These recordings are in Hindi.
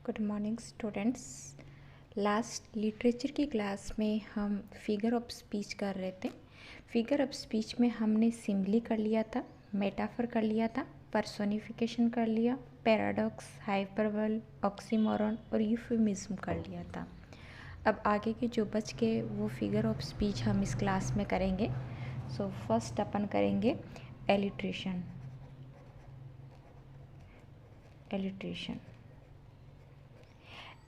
Good morning students. Last literature की क्लास में हम फिगर ऑफ स्पीच कर रहे थे। फिगर ऑफ स्पीच में हमने सिम्बली कर लिया था, मेटाफर कर लिया था, पर्सोनिफिकेशन कर लिया, पैराडॉक्स, हाइपरबल, ऑक्सीमोरन और यूफेमिज्म कर लिया था। अब आगे के जो बच के वो फिगर ऑफ स्पीच हम इस क्लास में करेंगे। सो फर्स्ट अपन करेंगे एलिट्रेशन।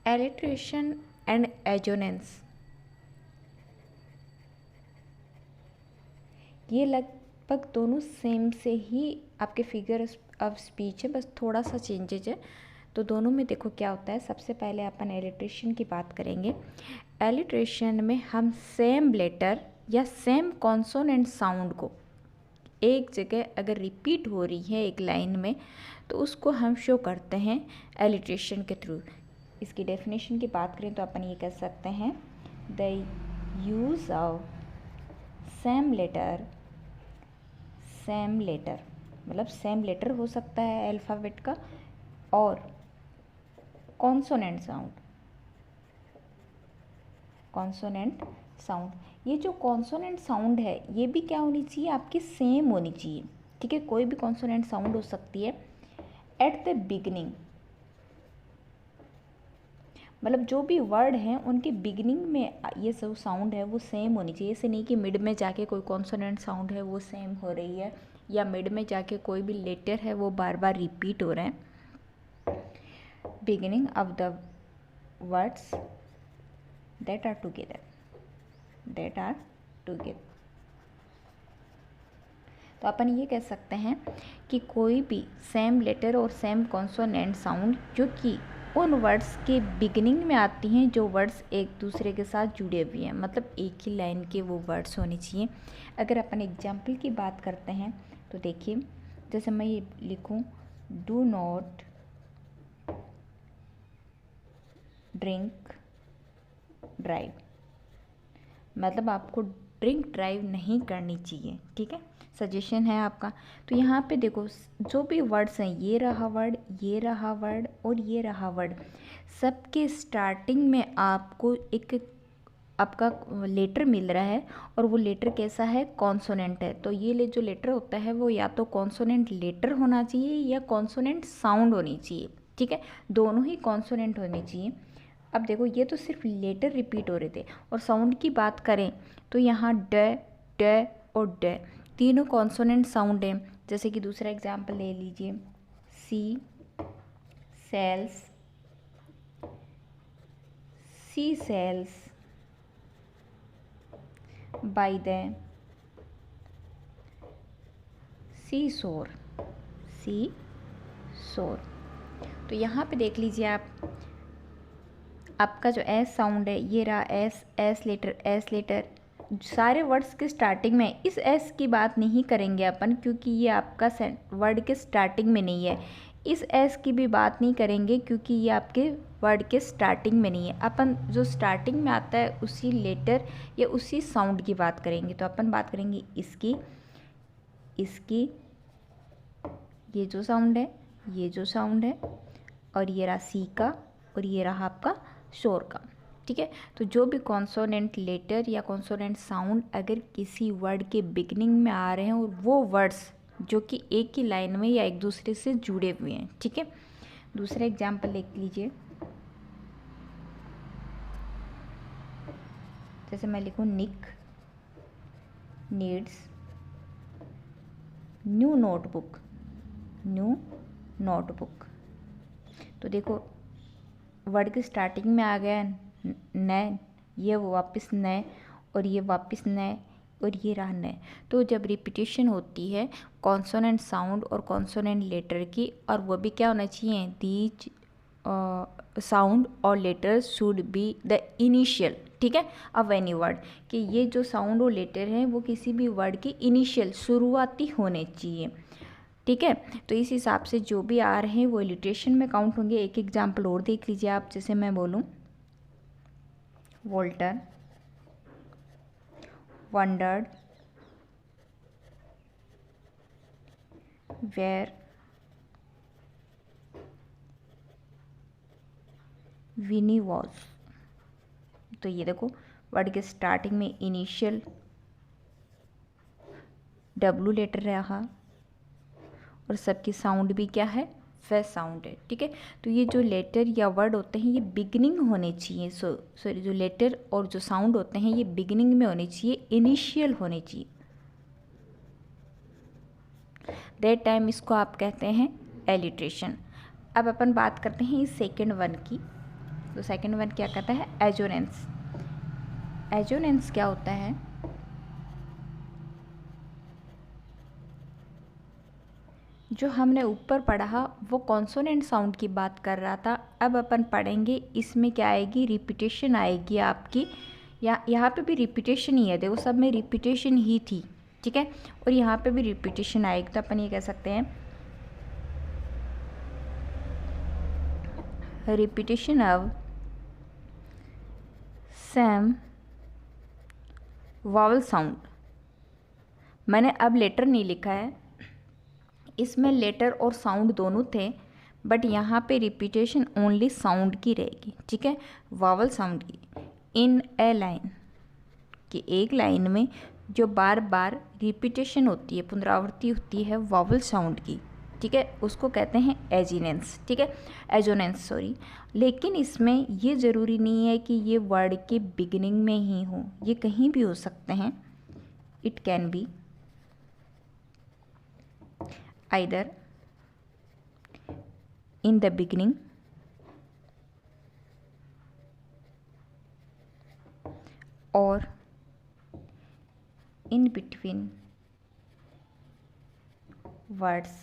एलिट्रेशन एंड एजोनेंस, ये लगभग दोनों सेम से ही आपके फिगर ऑफ स्पीच है, बस थोड़ा सा चेंजेज है। तो दोनों में देखो क्या होता है। सबसे पहले अपन एलिट्रेशन की बात करेंगे। एलिट्रेशन में हम सेम लेटर या सेम कॉन्सोनेंट साउंड को एक जगह अगर रिपीट हो रही है एक लाइन में, तो उसको हम शो करते हैं एलिट्रेशन के थ्रू। इसकी डेफिनेशन की बात करें तो अपन ये कह सकते हैं, the use of same letter मतलब सेम लेटर हो सकता है अल्फ़ाबेट का, और कॉन्सोनेंट साउंड। ये जो कॉन्सोनेंट साउंड है ये भी क्या होनी चाहिए, आपकी सेम होनी चाहिए। ठीक है, कोई भी कॉन्सोनेंट साउंड हो सकती है एट द बिगिनिंग, मतलब जो भी वर्ड हैं उनके बिगिनिंग में ये सब साउंड है वो सेम होनी चाहिए। ऐसे नहीं कि मिड में जाके कोई कॉन्सोनेंट साउंड है वो सेम हो रही है, या मिड में जाके कोई भी लेटर है वो बार बार रिपीट हो रहे हैं। Beginning of the words that are together तो अपन ये कह सकते हैं कि कोई भी सेम लेटर और सेम कॉन्सोनेंट साउंड जो कि उन वर्ड्स के बिगिनिंग में आती हैं, जो वर्ड्स एक दूसरे के साथ जुड़े हुए हैं, मतलब एक ही लाइन के वो वर्ड्स होने चाहिए। अगर अपन एग्जाम्पल की बात करते हैं तो देखिए, जैसे मैं ये लिखूं, डू नॉट ड्रिंक ड्राइव, मतलब आपको ड्रिंक ड्राइव नहीं करनी चाहिए। ठीक है, सजेशन है आपका। तो यहाँ पे देखो जो भी वर्ड्स हैं, ये रहा वर्ड, ये रहा वर्ड और ये रहा वर्ड, सबके स्टार्टिंग में आपको एक आपका लेटर मिल रहा है, और वो लेटर कैसा है, कॉन्सोनेंट है। तो ये जो लेटर होता है वो या तो कॉन्सोनेंट लेटर होना चाहिए या कॉन्सोनेंट साउंड होनी चाहिए। ठीक है, दोनों ही कॉन्सोनेंट होनी चाहिए। अब देखो ये तो सिर्फ लेटर रिपीट हो रहे थे, और साउंड की बात करें तो यहाँ ड, ड और ड तीनों कॉन्सोनेंट साउंड हैं। जैसे कि दूसरा एग्जाम्पल ले लीजिए, she sells, sea shells by the sea shore, तो यहाँ पे देख लीजिए आपका जो एस साउंड है ये रहा, एस लेटर। सारे वर्ड्स के स्टार्टिंग में इस एस की बात नहीं करेंगे अपन, क्योंकि ये आपका वर्ड के स्टार्टिंग में नहीं है। इस एस की भी बात नहीं करेंगे क्योंकि ये आपके वर्ड के स्टार्टिंग में नहीं है। अपन जो स्टार्टिंग में आता है उसी लेटर या उसी साउंड की बात करेंगे। तो अपन बात करेंगे इसकी, ये जो साउंड है, और ये रहा सी का, और ये रहा आपका शोर का। ठीक है, तो जो भी कॉन्सोनेंट लेटर या कॉन्सोनेंट साउंड अगर किसी वर्ड के बिगिनिंग में आ रहे हैं, और वो वर्ड्स जो कि एक ही लाइन में या एक दूसरे से जुड़े हुए हैं। ठीक है, दूसरा एग्जाम्पल देख लीजिए, जैसे मैं लिखूँ, निक नीड्स न्यू नोटबुक। तो देखो वर्ड के स्टार्टिंग में आ गया न, ये वापस न, और ये वापस न, और ये रहा न। तो जब रिपीटेशन होती है कॉन्सोनेंट साउंड और कॉन्सोनेंट लेटर की, और वो भी क्या होना चाहिए, दीज साउंड और letter should be the initial, ठीक है, ऑफ एनी वर्ड, कि ये जो साउंड और लेटर हैं वो किसी भी वर्ड की इनिशियल शुरुआती होने चाहिए। ठीक है, तो इस हिसाब से जो भी आ रहे हैं वो इलिट्रेशन में काउंट होंगे। एक एग्जाम्पल और देख लीजिए आप, जैसे मैं बोलूँ, Walter wandered where Winnie was. तो ये देखो वर्ड के स्टार्टिंग में इनिशियल डब्लू लेटर रहा और सबकी साउंड भी क्या है, फ साउंड है। ठीक है, तो ये जो लेटर या वर्ड होते हैं ये बिगिनिंग होने चाहिए, सॉरी जो लेटर और जो साउंड होते हैं ये बिगिनिंग में होने चाहिए, इनिशियल होने चाहिए। दैट टाइम इसको आप कहते हैं एलिट्रेशन। अब अपन बात करते हैं इस सेकेंड वन की। तो सेकेंड वन क्या कहता है, एजोनेंस। एजोनेंस क्या होता है, जो हमने ऊपर पढ़ा वो कॉन्सोनेंट साउंड की बात कर रहा था। अब अपन पढ़ेंगे इसमें क्या आएगी, रिपीटेशन आएगी आपकी। यहाँ पे भी रिपीटेशन ही है, देखो सब में रिपीटेशन ही थी। ठीक है, और यहाँ पे भी रिपीटेशन आएगी। तो अपन ये कह सकते हैं repetition of same vowel sound. मैंने अब लेटर नहीं लिखा है, इसमें लेटर और साउंड दोनों थे, बट यहाँ पे रिपीटेशन ओनली साउंड की रहेगी। ठीक है, वावल साउंड की। इन ए लाइन, कि एक लाइन में जो बार बार रिपीटेशन होती है, पुनरावृत्ति होती है वावल साउंड की। ठीक है, उसको कहते हैं एजिनेंस। ठीक है, एजोनेंस सॉरी। लेकिन इसमें ये ज़रूरी नहीं है कि ये वर्ड के बिगिनिंग में ही हो, ये कहीं भी हो सकते हैं। It can be either in the beginning or in between words।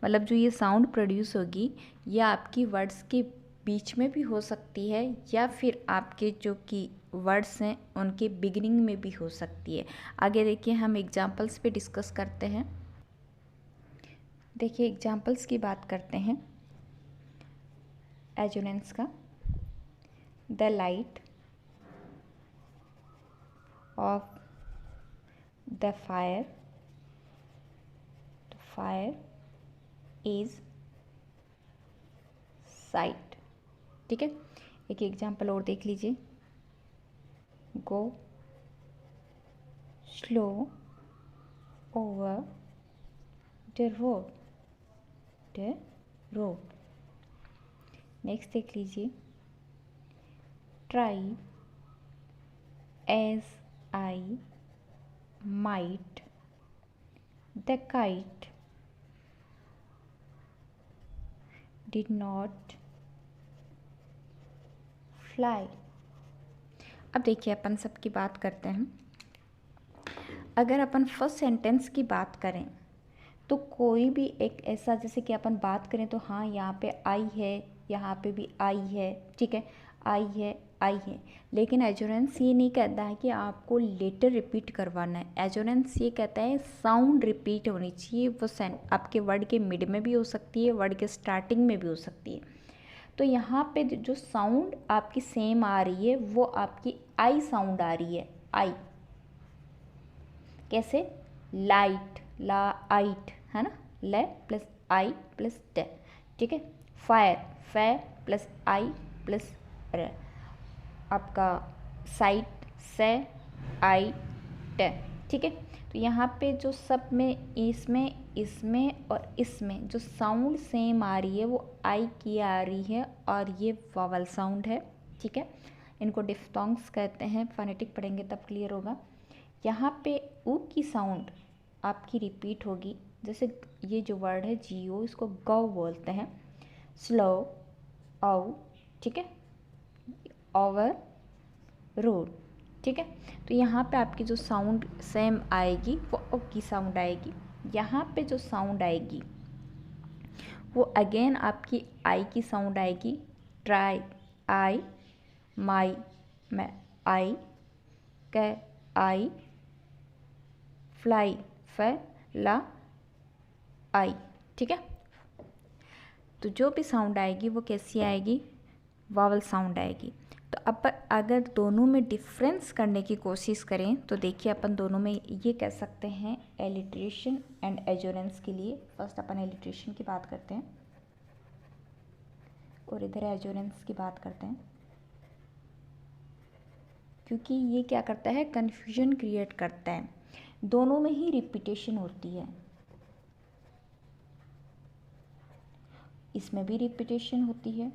मतलब जो ये साउंड प्रोड्यूस होगी ये आपकी वर्ड्स के बीच में भी हो सकती है, या फिर आपके जो कि वर्ड्स हैं उनके बिगिनिंग में भी हो सकती है। आगे देखिए हम एग्जांपल्स पे डिस्कस करते हैं। देखिए एग्जाम्पल्स की बात करते हैं एजोनेंस का। The light of the fire is sight. ठीक है, एक एग्जाम्पल और देख लीजिए। Go slow over the road. Next देख लीजिए। Try as I might the kite did not fly. अब देखिए अपन सबकी बात करते हैं। अगर अपन फर्स्ट सेंटेंस की बात करें तो कोई भी एक ऐसा, जैसे कि अपन बात करें तो हाँ यहाँ पे आई है, यहाँ पे भी आई है। ठीक है, आई है आई है। लेकिन एजोनेंस ये नहीं कहता है कि आपको लेटर रिपीट करवाना है। एजोनेंस ये कहता है साउंड रिपीट होनी चाहिए। वो आपके वर्ड के मिड में भी हो सकती है, वर्ड के स्टार्टिंग में भी हो सकती है। तो यहाँ पे जो साउंड आपकी सेम आ रही है वो आपकी आई साउंड आ रही है। आई कैसे, लाइट, ला आइट है ना, ले प्लस आई प्लस ट। ठीक है, फायर, फै प्लस आई प्लस र। आपका साइट, से आई ट। ठीक है, तो यहाँ पे जो सब में इसमें और इसमें जो साउंड सेम आ रही है वो आई की आ रही है, और ये वावल साउंड है। ठीक है, इनको डिफ्थोंग्स कहते हैं, फोनेटिक पढ़ेंगे तब क्लियर होगा। यहाँ पे ऊ की साउंड आपकी रिपीट होगी। जैसे ये जो वर्ड है जियो, इसको गौ बोलते हैं। स्लो औ। ठीक है, ओवर रोड। ठीक है, तो यहाँ पे आपकी जो साउंड सेम आएगी वो ओ की साउंड आएगी। यहाँ पे जो साउंड आएगी वो अगेन आपकी आई की साउंड आएगी। ट्राई, आई, माई, मैं, आई, कै, आई, फ्लाई, फ, ला, आई। ठीक है, तो जो भी साउंड आएगी वो कैसी आएगी, वावल साउंड आएगी। तो अब अगर दोनों में डिफरेंस करने की कोशिश करें तो देखिए अपन दोनों में ये कह सकते हैं एलिट्रेशन एंड एजोनेंस के लिए। फर्स्ट अपन एलिट्रेशन की बात करते हैं। और इधर एजोरेंस की बात करते हैं, क्योंकि ये क्या करता है, कन्फ्यूजन क्रिएट करता है। दोनों में ही रिपीटेशन होती है, इसमें भी रिपीटेशन होती है।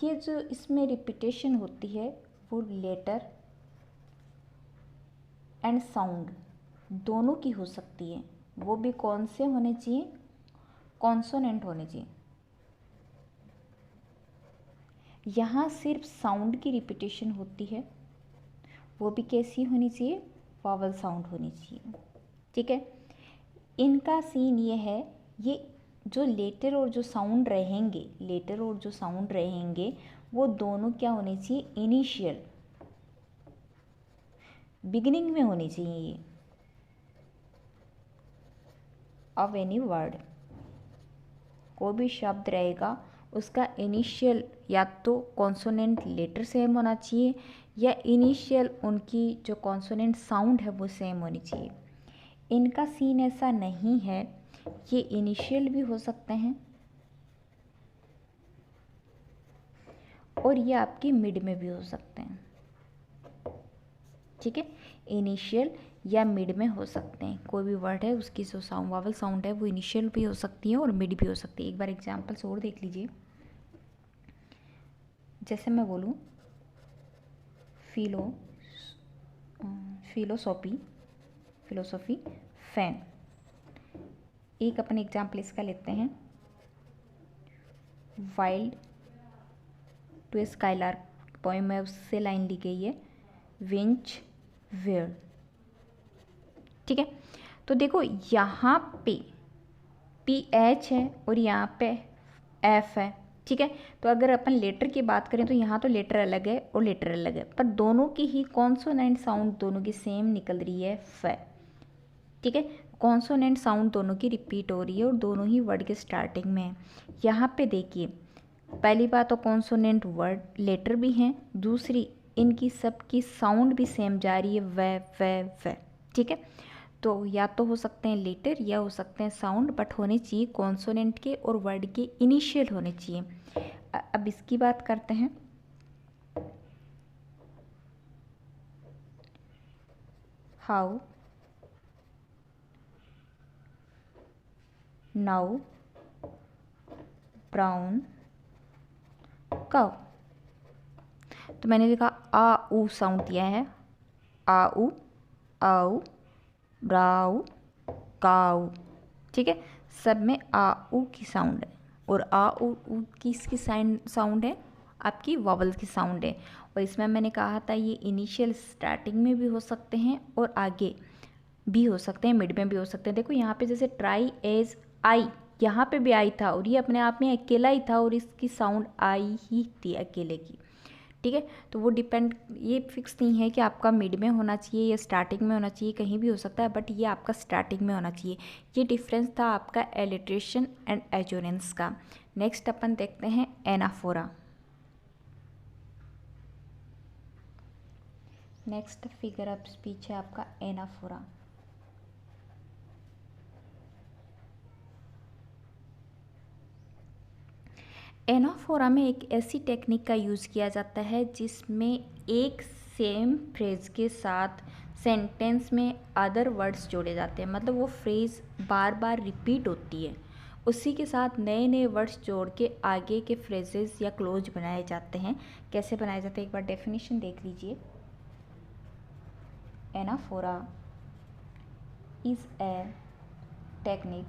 ये जो इसमें रिपीटेशन होती है वो लेटर एंड साउंड दोनों की हो सकती है। वो भी कौन से होने चाहिए, कॉन्सोनेंट होने चाहिए। यहाँ सिर्फ साउंड की रिपीटेशन होती है, वो भी कैसी होनी चाहिए, वावल साउंड होनी चाहिए। ठीक है, इनका सीन ये है, ये जो लेटर और जो साउंड रहेंगे, लेटर और जो साउंड रहेंगे वो दोनों क्या होने चाहिए, इनिशियल, बिगिनिंग में होनी चाहिए। ये ऑफ एनी वर्ड, कोई भी शब्द रहेगा उसका इनिशियल या तो कॉन्सोनेंट लेटर सेम होना चाहिए या इनिशियल उनकी जो कॉन्सोनेंट साउंड है वो सेम होनी चाहिए। इनका सीन ऐसा नहीं है, ये इनिशियल भी हो सकते हैं और ये आपके मिड में भी हो सकते हैं। ठीक है, इनिशियल या मिड में हो सकते हैं। कोई भी वर्ड है उसकी जो साउंड, वावल साउंड है वो इनिशियल भी हो सकती है और मिड भी हो सकती है। एक बार एग्जांपल्स और देख लीजिए। जैसे मैं बोलूँ फिलोसॉफी फैन, एक अपन एग्जाम्पल इसका लेते हैं, वाइल्ड टू स्काईलार्क पोएम है, उससे लाइन ली गई है, विंच वेयर। ठीक है, तो देखो यहाँ पे PH है और यहाँ पे F है। ठीक है, तो अगर अपन लेटर की बात करें तो यहाँ तो लेटर अलग है और लेटर अलग है, पर दोनों की ही कॉन्सोनेंट साउंड दोनों की सेम निकल रही है, फ। ठीक है, कॉन्सोनेंट साउंड दोनों की रिपीट हो रही है और दोनों ही वर्ड के स्टार्टिंग में है। यहाँ पे देखिए, पहली बात तो कॉन्सोनेंट वर्ड लेटर भी हैं, दूसरी इनकी सबकी साउंड भी सेम जा रही है, व। ठीक है, तो या तो हो सकते हैं लेटर या हो सकते हैं साउंड, बट होने चाहिए कॉन्सोनेंट के और वर्ड के इनिशियल होने चाहिए। अब इसकी बात करते हैं। How, now, brown cow. तो मैंने लिखा आ ऊ साउंड दिया है, आ ऊ, आऊ, ब्राउ, काऊ। ठीक है, सब में आ ऊ की साउंड है और आ ऊ की इसकी साउंड है, आपकी वॉवल की साउंड है। और इसमें मैंने कहा था ये इनिशियल स्टार्टिंग में भी हो सकते हैं और आगे भी हो सकते हैं, मिड में भी हो सकते हैं। देखो यहाँ पे जैसे ट्राई एज आई, यहाँ पे भी आई था और ये अपने आप में अकेला ही था और इसकी साउंड आई ही थी अकेले की। ठीक है, तो वो डिपेंड, ये फिक्स नहीं है कि आपका मिड में होना चाहिए या स्टार्टिंग में होना चाहिए, कहीं भी हो सकता है, बट ये आपका स्टार्टिंग में होना चाहिए। ये डिफरेंस था आपका एलिट्रेशन एंड एजोरेंस का। नेक्स्ट अपन देखते हैं anaphora. Next figure of speech है आपका एनाफोरा। एनाफोरा में एक ऐसी टेक्निक का यूज़ किया जाता है जिसमें एक सेम फ्रेज के साथ सेंटेंस में अदर वर्ड्स जोड़े जाते हैं, मतलब वो फ्रेज बार बार रिपीट होती है, उसी के साथ नए नए वर्ड्स जोड़ के आगे के फ्रेजेस या क्लोज बनाए जाते हैं। कैसे बनाए जाते हैं एक बार डेफिनेशन देख लीजिए। Anaphora is a technique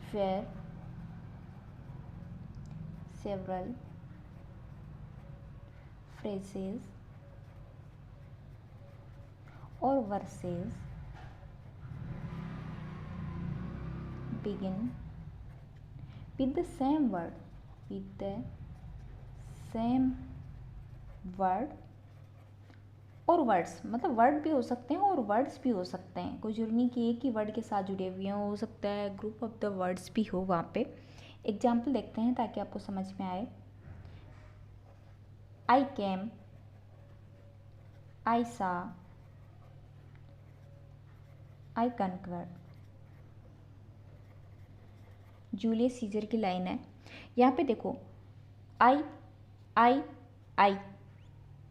where several phrases or verses begin with the same word और वर्ड्स, मतलब वर्ड भी हो सकते हैं और वर्ड्स भी हो सकते हैं, कोई जरूरी नहीं कि एक ही वर्ड के साथ जुड़े हुए हैं, हो सकता है ग्रुप ऑफ द वर्ड्स भी हो वहाँ पे। एग्जाम्पल देखते हैं ताकि आपको समझ में आए। आई केम, आई सा, आई कन्क्वर्ड। जूलियस सीजर की लाइन है, यहाँ पे देखो आई आई आई,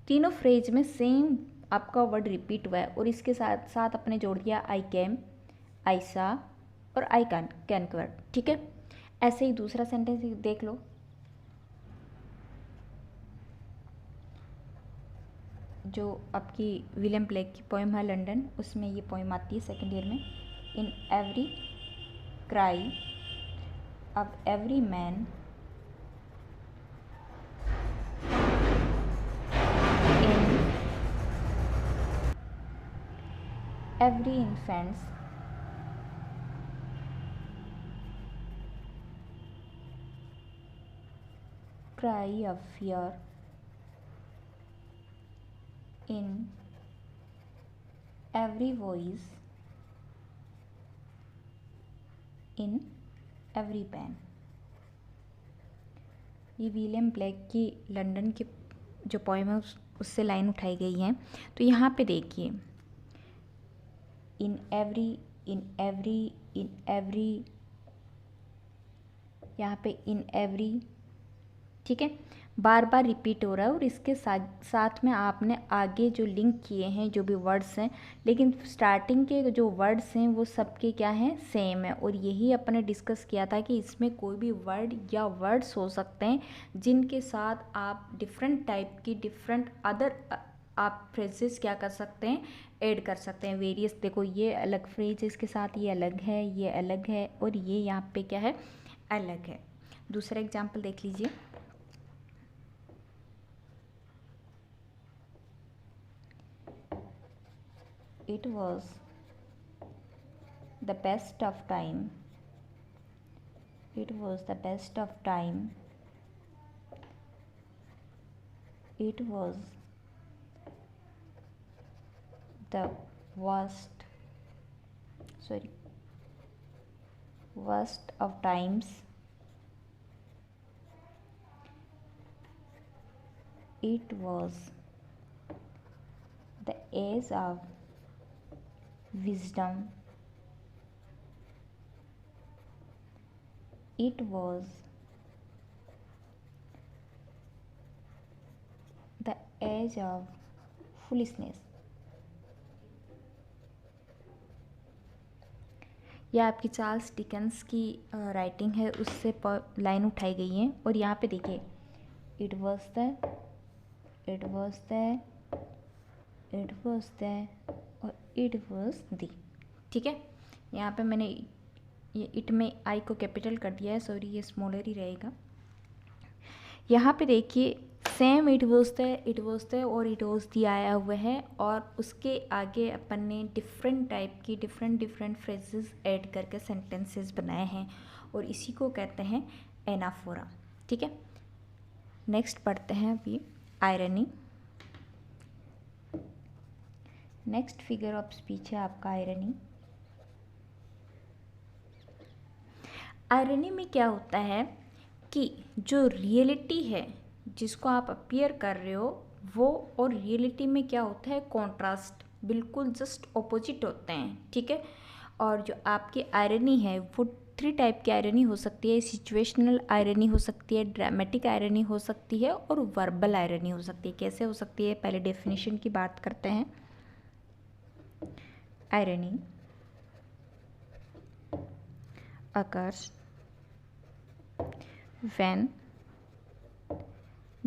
तीनों फ्रेज में सेम आपका वर्ड रिपीट हुआ है और इसके साथ साथ अपने जोड़ दिया आई कैम, आई सा और आई कैन, ठीक है। ऐसे ही दूसरा सेंटेंस देख लो, जो आपकी विलियम ब्लेक की पोइम है लंदन, उसमें ये पोइम आती है सेकेंड ईयर में। In every cry of every man, in every infants cry of fear, in every voice, in every pen। ये विलियम ब्लेक की लंदन की जो पोएम है उससे लाइन उठाई गई है। तो यहाँ पे देखिए, in every, in every, in every, यहाँ पे इन एवरी, ठीक है, बार बार रिपीट हो रहा है और इसके साथ साथ में आपने आगे जो लिंक किए हैं जो भी वर्ड्स हैं, लेकिन स्टार्टिंग के जो वर्ड्स हैं वो सबके क्या हैं, सेम है। और यही अपने डिस्कस किया था कि इसमें कोई भी वर्ड या वर्ड्स हो सकते हैं जिनके साथ आप डिफरेंट टाइप की डिफरेंट अदर आप फ्रेजेस क्या कर सकते हैं, ऐड कर सकते हैं वेरियस। देखो ये अलग फ्रेज इसके साथ, ये अलग है, ये अलग है और ये यहाँ पे क्या है, अलग है। दूसरा एग्जाम्पल देख लीजिए, it was the best of time, it was the best of time, it was the worst, sorry, worst of times, it was the age of wisdom, it was the age of foolishness। यह आपकी चार्ल्स डिकेंस की राइटिंग है, उससे लाइन उठाई गई है। और यहाँ पे देखिए, it was the, it was the, it was the और इट वॉज दी, ठीक है। यहाँ पे मैंने ये इट में आई को कैपिटल कर दिया है, सॉरी ये स्मॉलर ही रहेगा। यहाँ पे देखिए सेम इट वॉज द और इट वॉज दी आया हुआ है और उसके आगे अपन ने डिफरेंट टाइप की डिफरेंट फ्रेजेस ऐड करके सेंटेंसेस बनाए हैं और इसी को कहते हैं एनाफोरा, ठीक है। नेक्स्ट पढ़ते हैं अभी irony. Next figure of speech है आपका आयरनी। आयरनी में क्या होता है कि जो रियलिटी है जिसको आप अपीयर कर रहे हो वो और रियलिटी में क्या होता है, कॉन्ट्रास्ट, बिल्कुल जस्ट ऑपोजिट होते हैं, ठीक है। और जो आपकी आयरनी है वो 3 टाइप की आयरनी हो सकती है, सिचुएशनल आयरनी हो सकती है, ड्रामेटिक आयरनी हो सकती है और वर्बल आयरनी हो सकती है। कैसे हो सकती है, पहले डेफिनेशन की बात करते हैं। Irony occurs when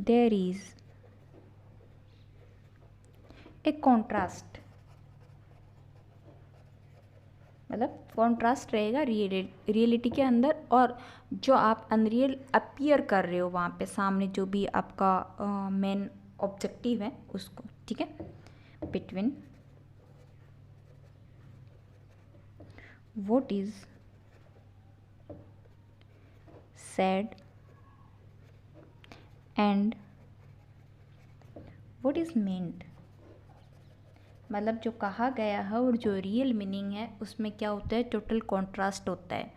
there is a contrast, मतलब कॉन्ट्रास्ट रहेगा रियलिटी के अंदर और जो आप अनरियल अपीयर कर रहे हो वहाँ पे सामने जो भी आपका मेन ऑब्जेक्टिव है उसको, ठीक है। Between what is said and what is meant, मतलब जो कहा गया है और जो रियल मीनिंग है उसमें क्या होता है, टोटल कॉन्ट्रास्ट होता है।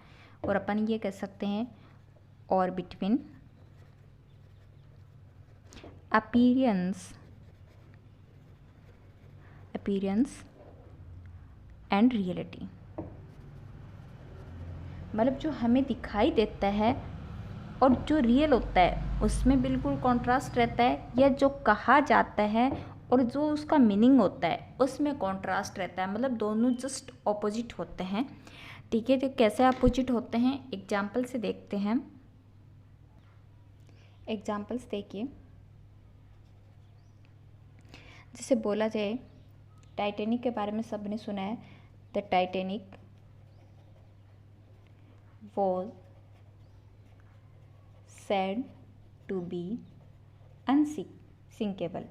और अपन ये कह सकते हैं और बिटवीन अपीयरेंस एंड रियलिटी। मतलब जो हमें दिखाई देता है और जो रियल होता है उसमें बिल्कुल कॉन्ट्रास्ट रहता है, या जो कहा जाता है और जो उसका मीनिंग होता है उसमें कॉन्ट्रास्ट रहता है। मतलब दोनों जस्ट ऑपोजिट होते हैं, ठीक है। तो कैसे अपोजिट होते हैं, एग्जाम्पल से देखते हैं। एग्जाम्पल्स देखिए, जैसे बोला जाए टाइटैनिक के बारे में सबने सुना है। The Titanic was said to be unsinkable,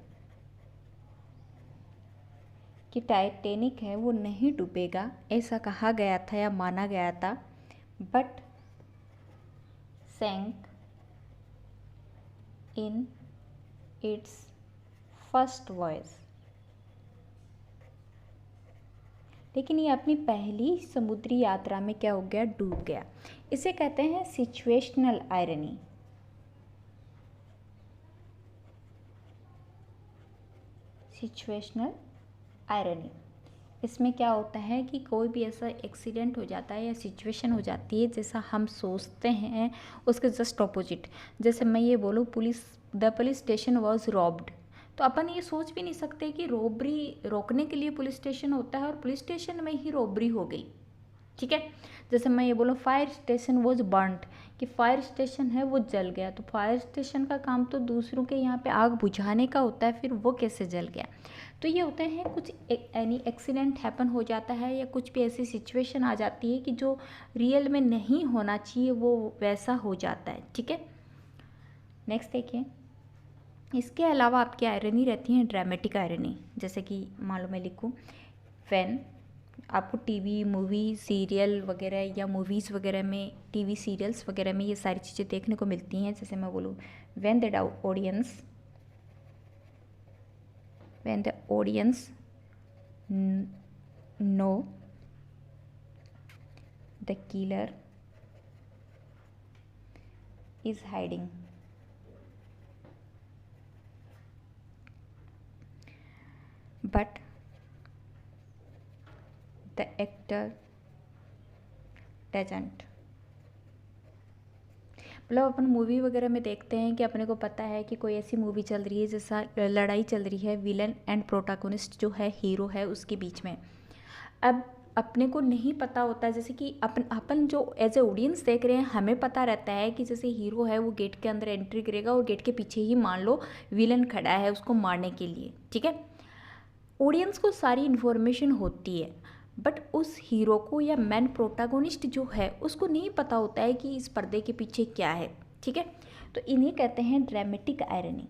कि टाइटैनिक है वो नहीं डूबेगा, ऐसा कहा गया था या माना गया था, but sank in its first voyage. लेकिन ये अपनी पहली समुद्री यात्रा में क्या हो गया, डूब गया। इसे कहते हैं सिचुएशनल आयरनी। सिचुएशनल आयरनी, इसमें क्या होता है कि कोई भी ऐसा एक्सीडेंट हो जाता है या सिचुएशन हो जाती है जैसा हम सोचते हैं उसके जस्ट ऑपोजिट। जैसे मैं ये बोलूँ the police station was robbed, तो अपन ये सोच भी नहीं सकते कि रॉबरी रोकने के लिए पुलिस स्टेशन होता है और पुलिस स्टेशन में ही रॉबरी हो गई, ठीक है। जैसे मैं ये बोलूँ फायर स्टेशन वॉज बर्न्ड, कि फायर स्टेशन है वो जल गया, तो फायर स्टेशन का काम तो दूसरों के यहाँ पे आग बुझाने का होता है, फिर वो कैसे जल गया। तो ये होते हैं कुछ एनी एक्सीडेंट हैपन हो जाता है या कुछ भी ऐसी सिचुएशन आ जाती है कि जो रियल में नहीं होना चाहिए वो वैसा हो जाता है, ठीक है। नेक्स्ट देखिए, इसके अलावा आपकी आयरनी रहती है ड्रामेटिक आयरनी। जैसे कि मान लो मैं लिखूँ व्हेन, आपको टीवी मूवी सीरियल वगैरह या मूवीज़ वगैरह में, टीवी सीरियल्स वगैरह में ये सारी चीज़ें देखने को मिलती हैं। जैसे मैं बोलूँ when the audience know the killer is hiding, but the actor doesn't. मतलब अपन मूवी वगैरह में देखते हैं कि अपने को पता है कि कोई ऐसी मूवी चल रही है जैसा लड़ाई चल रही है विलन एंड प्रोटैगनिस्ट जो है हीरो है उसके बीच में। अब अपने को नहीं पता होता, जैसे कि अपन जो एज ए ऑडियंस देख रहे हैं हमें पता रहता है कि जैसे हीरो है वो गेट के अंदर एंट्री करेगा और गेट के पीछे ही मान लो विलन खड़ा है उसको मारने के लिए, ठीक है। ऑडियंस को सारी इन्फॉर्मेशन होती है, बट उस हीरो को या मैन प्रोटैगनिस्ट जो है उसको नहीं पता होता है कि इस पर्दे के पीछे क्या है, ठीक है। तो इन्हें कहते हैं ड्रामेटिक आयरनी।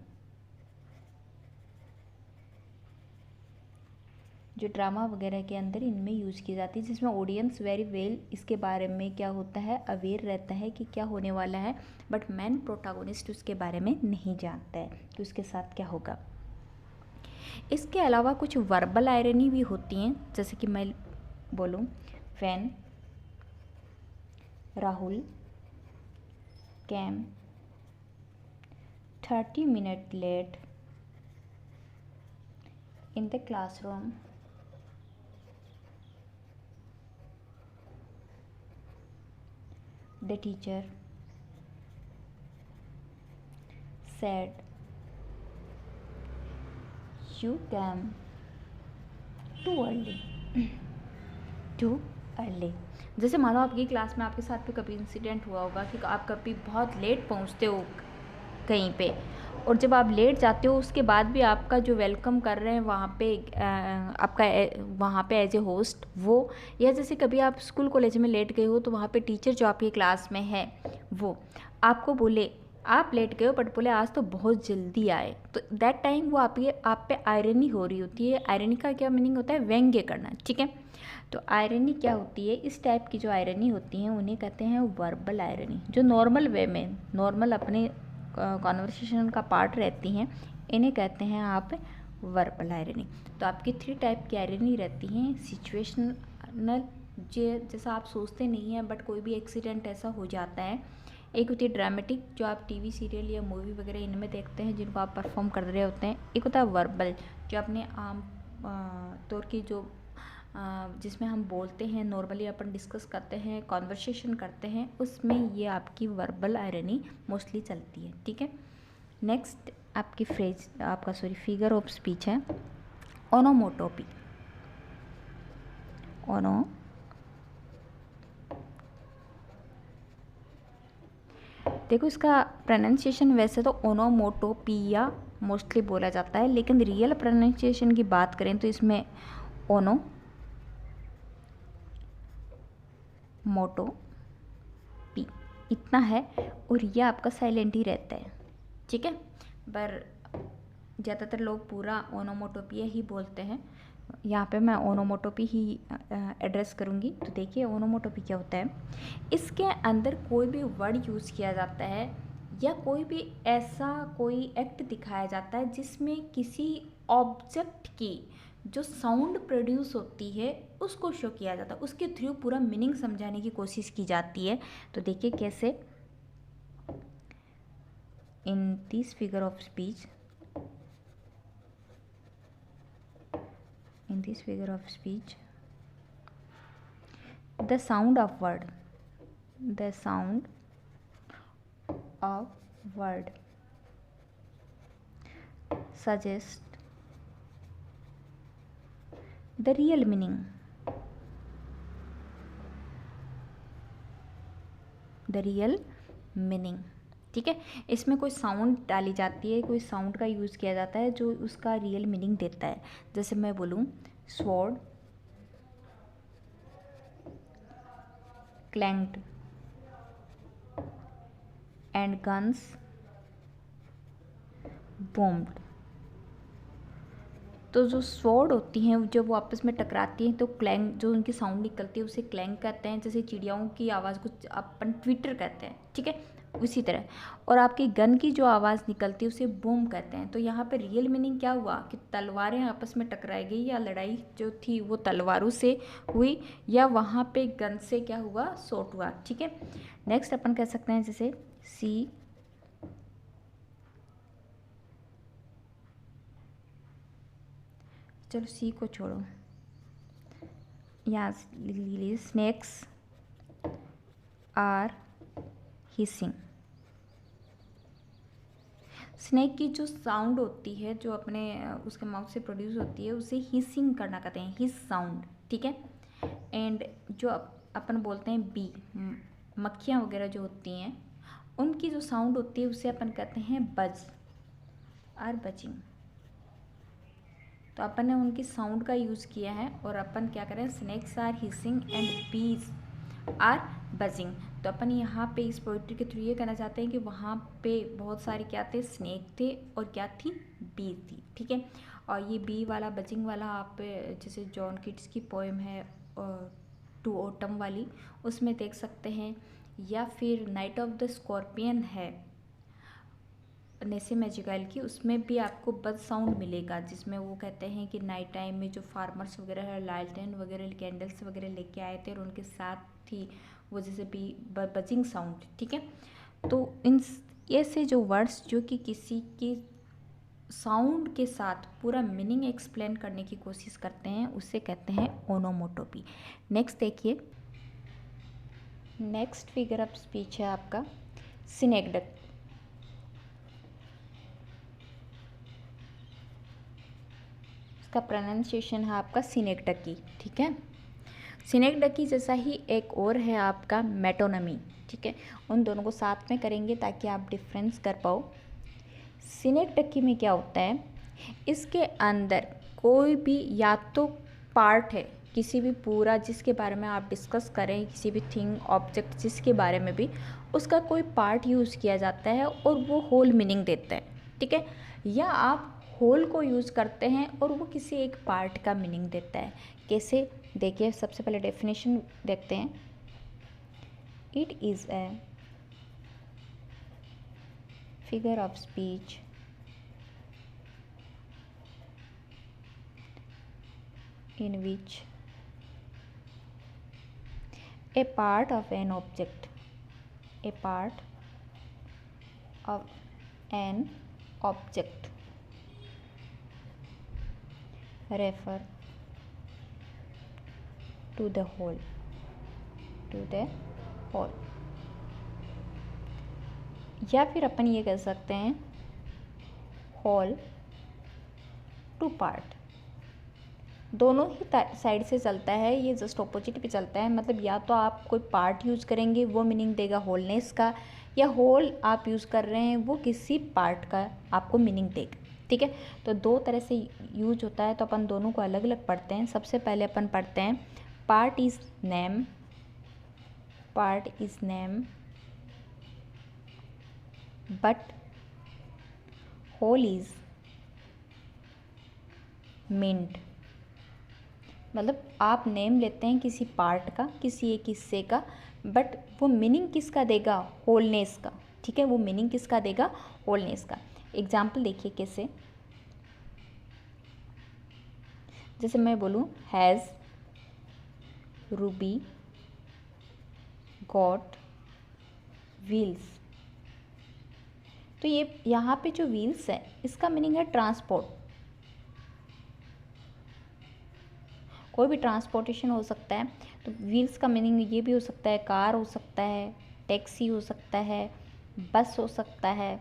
जो ड्रामा वगैरह के अंदर इनमें यूज़ की जाती है, जिसमें ऑडियंस वेरी वेल इसके बारे में क्या होता है अवेयर रहता है कि क्या होने वाला है, बट मैन प्रोटैगनिस्ट उसके बारे में नहीं जानता है कि उसके साथ क्या होगा। इसके अलावा कुछ वर्बल आयरनी भी होती हैं। जैसे कि मैं बोलूँ when Rahul came 30 minute late in the classroom, the teacher said you came too early। जैसे मान लो आपकी क्लास में आपके साथ भी कभी इंसिडेंट हुआ होगा कि आप कभी बहुत लेट पहुंचते हो कहीं पे, और जब आप लेट जाते हो उसके बाद भी आपका जो वेलकम कर रहे हैं वहाँ पे आपका वहाँ पे एज ए होस्ट वो, या जैसे कभी आप स्कूल कॉलेज में लेट गए हो तो वहाँ पे टीचर जो आपकी क्लास में है वो आपको बोले आप लेट गए हो बट बोले आज तो बहुत जल्दी आए, तो दैट टाइम वो आप पे आयरनी हो रही होती है। आयरनी का क्या मीनिंग होता है, व्यंग्य करना, ठीक है। तो आयरनी क्या होती है, इस टाइप की जो आयरनी होती हैं उन्हें कहते हैं वर्बल आयरनी। जो नॉर्मल वे में नॉर्मल अपने कॉन्वर्सेशन का पार्ट रहती हैं इन्हें कहते हैं आप वर्बल आयरनी। तो आपकी 3 टाइप की आयरनी रहती हैं। सिचुएशनल, जैसा आप सोचते नहीं हैं बट कोई भी एक्सीडेंट ऐसा हो जाता है। एक होती है ड्रामेटिक जो आप टीवी सीरियल या मूवी वगैरह इनमें देखते हैं जिनको आप परफॉर्म कर रहे होते हैं। एक होता है वर्बल जो अपने आम तौर की जो जिसमें हम बोलते हैं, नॉर्मली अपन डिस्कस करते हैं, कॉन्वर्सेशन करते हैं, उसमें ये आपकी वर्बल आयरनी मोस्टली चलती है, ठीक है। नेक्स्ट आपकी फिगर ऑफ स्पीच है ओनोमोटोपी। देखो इसका प्रोनाउंसिएशन वैसे तो ओनोमोटोपिया मोस्टली बोला जाता है, लेकिन रियल प्रोनाउंसिएशन की बात करें तो इसमें ओनोमोटोपी इतना है, और यह आपका साइलेंट ही रहता है, ठीक है। पर ज़्यादातर लोग पूरा ओनोमोटोपिया ही बोलते हैं। यहाँ पे मैं ओनोमोटोपी ही एड्रेस करूँगी। तो देखिए ओनोमोटोपी क्या होता है। इसके अंदर कोई भी वर्ड यूज़ किया जाता है या कोई भी ऐसा कोई एक्ट दिखाया जाता है जिसमें किसी ऑब्जेक्ट की जो साउंड प्रोड्यूस होती है उसको शो किया जाता है, उसके थ्रू पूरा मीनिंग समझाने की कोशिश की जाती है। तो देखिए कैसे, in this figure of speech, the sound of word suggest the real meaning. ठीक है। इसमें कोई साउंड डाली जाती है, कोई साउंड का यूज़ किया जाता है जो उसका रियल मीनिंग देता है। जैसे मैं बोलूँ स्वॉर्ड क्लैंक्ड एंड गन्स बूम्ड। तो जो स्वॉर्ड होती हैं जब वो आपस में टकराती हैं तो क्लैंग, जो उनकी साउंड निकलती है उसे क्लैंग कहते हैं। जैसे चिड़ियाओं की आवाज़ को अपन ट्विटर कहते हैं, ठीक है, उसी तरह। और आपकी गन की जो आवाज़ निकलती है उसे बूम कहते हैं। तो यहाँ पे रियल मीनिंग क्या हुआ कि तलवारें आपस में टकराई गई, या लड़ाई जो थी वो तलवारों से हुई, या वहाँ पे गन से क्या हुआ, शॉट हुआ, ठीक है। नेक्स्ट अपन कह सकते हैं जैसे चलो सी को छोड़ो, यहाँ स्नेक्स आर हिसिंग। स्नेक की जो साउंड होती है जो अपने उसके माउथ से प्रोड्यूस होती है उसे हिसिंग करना कहते हैं, हिस साउंड, ठीक है। एंड जो अपन बोलते हैं बी, मक्खियाँ वगैरह जो होती हैं उनकी जो साउंड होती है उसे अपन कहते हैं बज आर बजिंग। तो अपन ने उनकी साउंड का यूज़ किया है, और अपन क्या करें, snacks are hissing and bees are buzzing. तो अपन यहाँ पे इस पोइट्री के थ्रू ये कहना चाहते हैं कि वहाँ पे बहुत सारे क्या थे, स्नेक थे, और क्या थी, बी थी, ठीक है। और ये बी वाला बजिंग वाला आप जैसे जॉन किट्स की पोएम है टू ऑटम वाली, उसमें देख सकते हैं, या फिर नाइट ऑफ द स्कॉर्पियन है नेसी मैजिकल की, उसमें भी आपको बज साउंड मिलेगा, जिसमें वो कहते हैं कि नाइट टाइम में जो फार्मर्स वगैरह है लालटेन वगैरह कैंडल्स वगैरह लेके आए थे और उनके साथ थी वो जैसे भी बजिंग साउंड, ठीक है। तो इन ऐसे जो वर्ड्स जो कि किसी की साउंड के साथ पूरा मीनिंग एक्सप्लेन करने की कोशिश करते हैं उसे कहते हैं ओनोमोटोपी। नेक्स्ट देखिए, नेक्स्ट फिगर ऑफ स्पीच है आपका सिनेक्डक। इसका प्रोनाउंसिएशन है आपका सिनेक्डकी, ठीक है। सिनेक्डकी जैसा ही एक और है आपका मेटोनमी, ठीक है। उन दोनों को साथ में करेंगे ताकि आप डिफरेंस कर पाओ। सिनेक्डकी में क्या होता है, इसके अंदर कोई भी या तो पार्ट है किसी भी पूरा जिसके बारे में आप डिस्कस करें, किसी भी थिंग ऑब्जेक्ट जिसके बारे में भी, उसका कोई पार्ट यूज़ किया जाता है और वो होल मीनिंग देता है, ठीक है। या आप होल को यूज़ करते हैं और वो किसी एक पार्ट का मीनिंग देता है। कैसे, देखिए सबसे पहले डेफिनेशन देखते हैं। It is a figure of speech in which a part of an object refer to the whole, to the whole. या फिर अपन ये कह सकते हैं हॉल टू पार्ट। दोनों ही साइड से चलता है, ये जस्ट ऑपोजिट पे चलता है। मतलब या तो आप कोई पार्ट यूज़ करेंगे वो मीनिंग देगा होलनेस का, या होल आप यूज़ कर रहे हैं वो किसी पार्ट का आपको मीनिंग देगा। ठीक है, तो दो तरह से यूज होता है, तो अपन दोनों को अलग अलग पढ़ते हैं। सबसे पहले अपन पढ़ते हैं part is name, part is name but whole is meant. मतलब आप नेम लेते हैं किसी पार्ट का, किसी एक हिस्से का, बट वो मीनिंग किसका देगा, होलनेस का। ठीक है, वो मीनिंग किसका देगा, होलनेस का। एग्जाम्पल देखिए कैसे, जैसे मैं बोलूँ हैज़ रूबी गॉट व्हील्स। तो ये यहाँ पे जो व्हील्स है इसका मीनिंग है ट्रांसपोर्ट। कोई भी ट्रांसपोर्टेशन हो सकता है, तो व्हील्स का मीनिंग ये भी हो सकता है कार हो सकता है, टैक्सी हो सकता है, बस हो सकता है।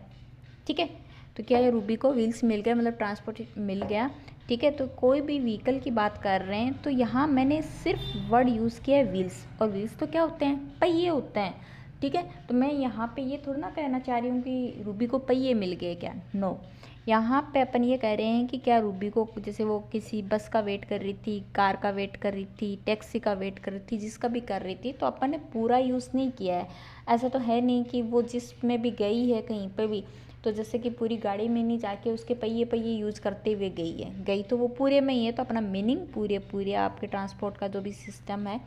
ठीक है, तो क्या है, रूबी को व्हील्स मिल गया, मतलब ट्रांसपोर्ट मिल गया। ठीक है, तो कोई भी व्हीकल की बात कर रहे हैं तो यहाँ मैंने सिर्फ वर्ड यूज़ किया है व्हील्स, और व्हील्स तो क्या होते हैं, पहिए होते हैं। ठीक है, तो मैं यहाँ पे ये थोड़ा ना कहना चाह रही हूँ कि रूबी को पहिए मिल गए क्या, नो। यहाँ पे अपन ये कह रहे हैं कि क्या रूबी को, जैसे वो किसी बस का वेट कर रही थी, कार का वेट कर रही थी, टैक्सी का वेट कर रही थी, जिसका भी कर रही थी, तो अपन ने पूरा यूज़ नहीं किया है। ऐसा तो है नहीं कि वो जिसमें भी गई है कहीं पे भी, तो जैसे कि पूरी गाड़ी में नहीं जाके उसके पहिए पहिए यूज़ करते हुए गई है, गई तो वो पूरे में ही है। तो अपना मीनिंग पूरे पूरे आपके ट्रांसपोर्ट का जो भी सिस्टम है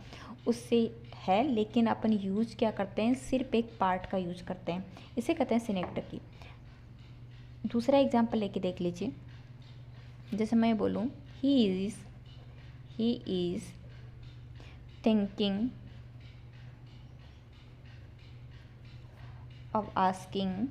उससे है, लेकिन अपन यूज क्या करते हैं, सिर्फ एक पार्ट का यूज करते हैं। इसे कहते हैं सिनेक्टर। दूसरा एग्जाम्पल लेके देख लीजिए, जैसे मैं बोलूँ he is thinking of asking